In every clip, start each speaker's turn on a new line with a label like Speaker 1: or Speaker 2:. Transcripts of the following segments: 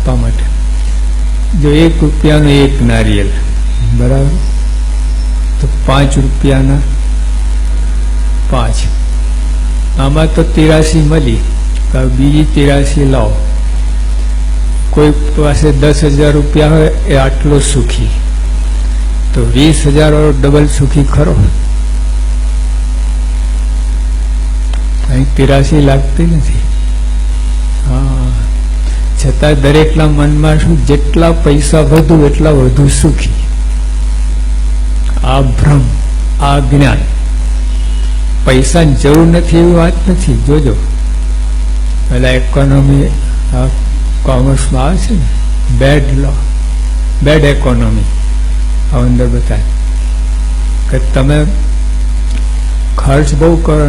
Speaker 1: આપવા માટે. જો 1 રૂપિયાનું 1 નારિયેલ, બરાબર, તો 5 રૂપિયાના 5. આમાં તો 83 મળી, બીજી 83 લાવો. કોઈ પાસે 10,000 રૂપિયા હોય એ આટલો સુખી, તો 20,000 વાળો ડબલ સુખી ખરો? અહીં 83 લાગતી નથી. હા, છતાં દરેકના મનમાં શું, જેટલા પૈસા વધુ એટલા વધુ સુખી. આ ભ્રમ, આ જ્ઞાન. પૈસાની જરૂર નથી એવી વાત નથી. જોજો, પેલા ઇકોનોમી કોમર્સમાં આવે છે ને, બેડ લો, બેડ ઇકોનોમી. આ અંદર બતાવે કે તમે ખર્ચ બહુ કરો,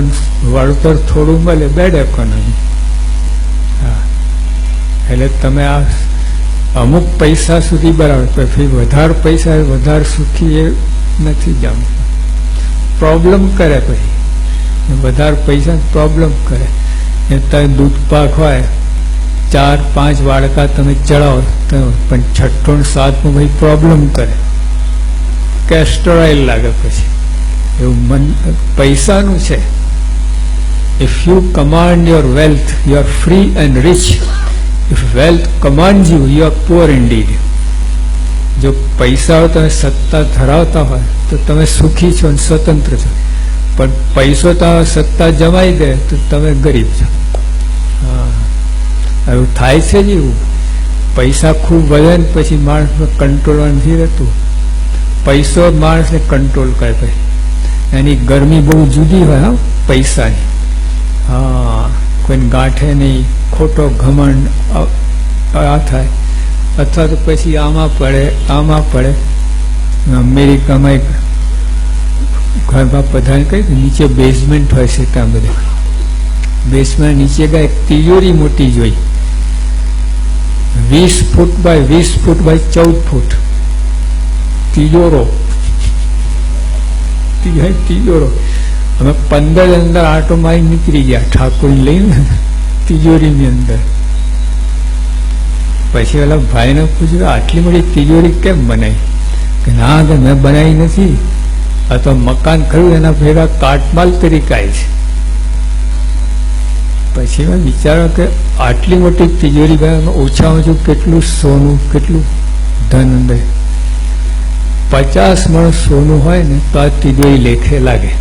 Speaker 1: વળતર થોડું મળે, બેડ ઇકોનોમી. હા, એટલે તમે આ અમુક પૈસા સુધી બરાબર, પછી વધારે પૈસા વધારે સુખી એ નથી જાણતું. પ્રોબ્લેમ કરે, પછી વધારે પૈસા પ્રોબ્લેમ કરે. એ તમે દૂધ પાક હોય, 4-5 વાડકા તમે ચડાવો, પણ 6ઠું ને 7મું ભાઈ પ્રોબ્લેમ કરે, કેસ્ટર ઓઇલ લાગે. પછી એવું પૈસાનું છે. If you command your wealth, you are free and rich. If wealth command you, you are poor indeed. જો પૈસા તમે સત્તા ધરાવતા હોય તો તમે સુખી છો અને સ્વતંત્ર છો, પણ પૈસો તમે સત્તા જમાઈ દે તો તમે ગરીબ છો. હા, એવું થાય છે જ. એવું પૈસા ખૂબ વધે ને પછી માણસને કંટ્રોલ નથી રહેતું. પૈસો માણસને કંટ્રોલ કરે. પછી એની ગરમી બહુ જુદી હોય. હા, પૈસાની. હા, કોઈને ગાંઠે નહીં, ખોટો ઘમંડ આ થાય, અથવા તો પછી આમાં પડે, આમાં પડે. અમેરિકામાં એક ઘરમાં બધાને કહી, નીચે બેઝમેન્ટ હોય છે, ત્યાં બધે બેઝમેન્ટ નીચે ગયા એક તિજોરી મોટી જોઈ, 20 ફૂટ બાય 20 ફૂટ બાય 14 ફૂટ તિજોરો. તિજોરો. અમે 15 અંદર આટો મારી નીકળી ગયા ઠાકોર લઈને તિજોરીની અંદર. પછી ઓલા ભાઈને પૂછ્યું, આટલી મોટી તિજોરી કેમ બનાવી? કે ના, કે મેં બનાવી નથી, આ તો મકાન ખરું એના ભેગા કાટમાલ તરીકે આવી છે. પછી મેં વિચાર્યો કે આટલી મોટી તિજોરી ઓછામાં ઓછું કેટલું સોનું, કેટલું ધન અંદર. 50 મણ સોનું હોય ને તો આ તિજોરી લેખે લાગે,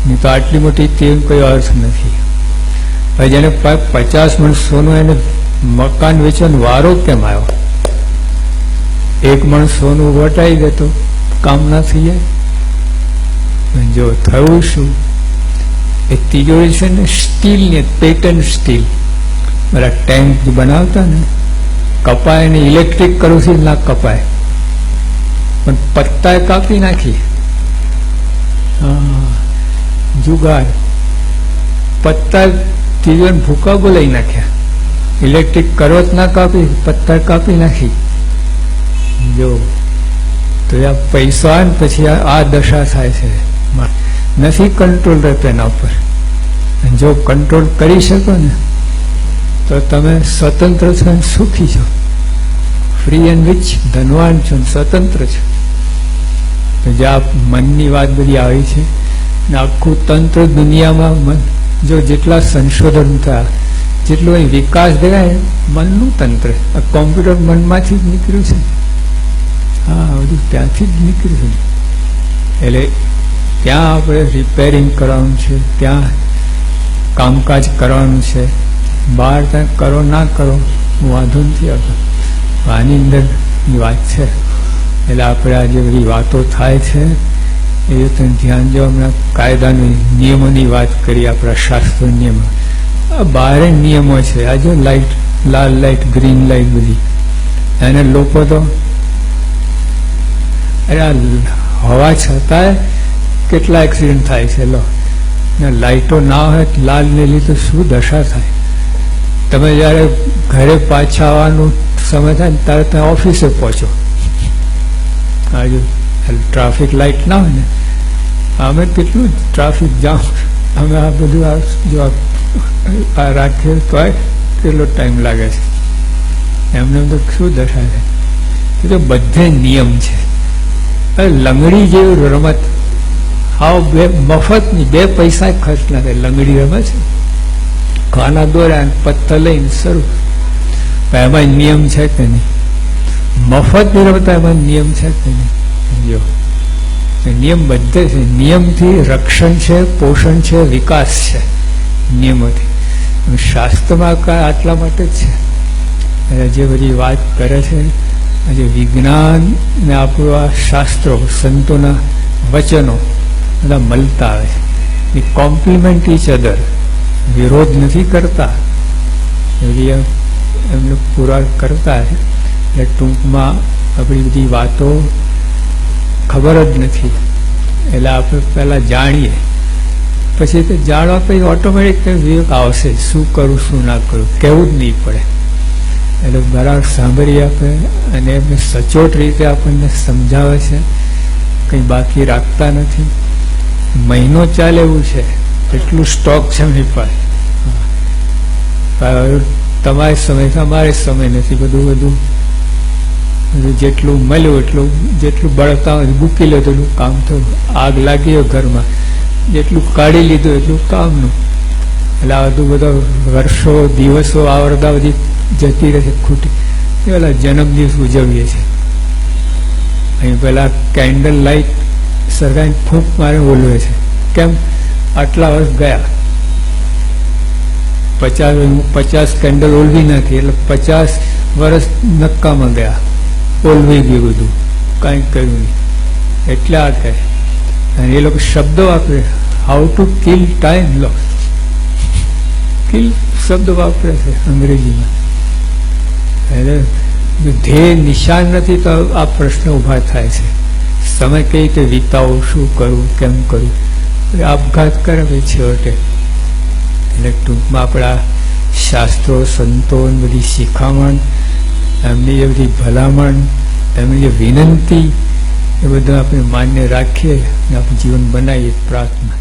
Speaker 1: નહીં તો આટલી મોટી તે કોઈ અર્થ નથી. હવે જેને 50 મણ સોનું, એને મકાન વેચવાનો વારો કેમ આવ્યો? 1 મણ સોનું વટાઈ દે તો કામ ના થઈ જાય. જો થયું શું, એ તિજોરી છે ને સ્ટીલની, પેટન્ટ સ્ટીલ. બધા ટેન્ક બનાવતા ને, કપાય ને ઇલેક્ટ્રિક કરોથી ના કપાય, પણ પત્તાએ કાપી નાખી. હા, જુગાડ. પત્તા તિજોરી ભૂકા બોલાઈ નાખ્યા. ઇલેક્ટ્રિક કરવત ના કાપી, પત્તા કાપી નાખી. જો તો આ પૈસા આવે ને પછી આ દશા થાય છે. નથી કંટ્રોલ રહેતો એના ઉપર. જો કંટ્રોલ કરી શકો ને તો તમે સ્વતંત્ર છો અને સુખી છો, ફ્રી એન્ડ રીચ, ધનવાન છો, સ્વતંત્ર છો. જે આ મનની વાત બધી આવી છે ને, આખું તંત્ર દુનિયામાં જો જેટલા સંશોધન થયા, જેટલો વિકાસ દેખાય, મનનું તંત્ર. આ કોમ્પ્યુટર મનમાંથી જ નીકળ્યું છે. હા, બધું ત્યાંથી જ નીકળ્યું છે. એટલે ત્યાં આપણે રિપેરિંગ કરવાનું છે, ત્યાં કામકાજ કરવાનું છે. બહાર ત્યાં કરો ના કરો વાંધો નથી આવતો. આની અંદરની વાત છે. એટલે આપણે આ જે બધી વાતો થાય છે એ તમે ધ્યાન જો. હમણાં કાયદાની નિયમોની વાત કરી, આપણા શાસ્ત્રો નિયમો. આ બહાર નિયમો છે. આ જો લાઇટ, લાલ લાઇટ, ગ્રીન લાઇટ બધી, એને લોકો તો અરે આ હવા છતાંય કેટલા એક્સિડન્ટ થાય છે. લો, લાઇટો ના હોય લાલ ને લીધે શું દશા થાય. તમે જયારે ઘરે પાછા આવવાનું સમય થાય ને ત્યારે તમે ઓફિસે પહોંચો, આજે ટ્રાફિક લાઇટ ના હોય ને, અમે કેટલું ટ્રાફિક જામ, અમે આ બધું જો રાખીએ તો કેટલો ટાઈમ લાગે છે. એમને તો શું દશા છે? એ તો બધે નિયમ છે. લંગડી જેવી રમત હાવ મફતની, 2 પૈસા ખર્ચ ના થાય. લંગડી રમે છે, કાના દોર્યા પથ્થર લઈને શરૂ. એમાં નિયમ છે કે નહીં? મફત ની રમતા એમાં નિયમ છે કે નહીં? જો નિયમ બધે છે. નિયમથી રક્ષણ છે, પોષણ છે, વિકાસ છે નિયમોથી. શાસ્ત્રમાં આટલા માટે જ છે. જે બધી વાત કરે છે, આજે વિજ્ઞાન ને આપણું આ શાસ્ત્રો, સંતોના વચનો બધા મળતા આવે છે. કોમ્પ્લિમેન્ટ ઈચ અધર, વિરોધ નથી કરતા, એમને પુરાણ કરતા છે. એટલે ટૂંકમાં આપણી બધી વાતો ખબર જ નથી, એટલે આપણે પહેલાં જાણીએ, પછી તો જાણવા પછી ઓટોમેટિક વિવેક આવશે, શું કરું શું ના કરું, કહેવું જ નહીં પડે. એટલે બરાબર સાંભળીએ આપણે, અને એમને સચોટ રીતે આપણને સમજાવે છે, કંઈ બાકી રાખતા નથી. મહિનો ચાલે એવું છે, એટલું સ્ટોક છે એમની પાસે. તમારે સમય અમારે સમય નથી, બધું જેટલું મળ્યું એટલું, જેટલું બળતા હોય મૂકી લો એટલું કામ થયું. આગ લાગી હોય ઘરમાં, જેટલું કાઢી લીધું એટલું કામનું. એટલે આ બધું બધા વર્ષો દિવસો આવરદા બધી જતી રહે છે ખૂટી. એ પેલા જન્મદિવસ ઉજવીએ છીએ, અહીં પેલા કેન્ડલ લાઇટ સરકારી ફૂંક મારે બોલવે છે. કેમ? આટલા વર્ષ ગયા, 50 કેન્ડલ ઓલવી નાખી, એટલે 50 વર્ષ નક્કામાં ગયા, ઓલવી ગયું બધું, કાંઈ કર્યું નહીં. એટલે આ કહે, અને એ લોકો શબ્દો વાપરે, how to kill time loss. Kill શબ્દ વાપરે છે અંગ્રેજીમાં. એટલે ધ્યેય નિશાન નથી તો આ પ્રશ્ન ઊભા થાય છે. સમય કઈ રીતે વિતાવો, શું કરવું, કેમ કરવું, આપઘાત કરે ભાઈ છેવટે. એટલે ટૂંકમાં આપણા શાસ્ત્રો, સંતો, બધી શિખામણ, એમની જે બધી ભલામણ, એમની જે વિનંતી, એ બધું આપણે માન્ય રાખીએ અને આપણું જીવન બનાવીએ. પ્રાર્થના.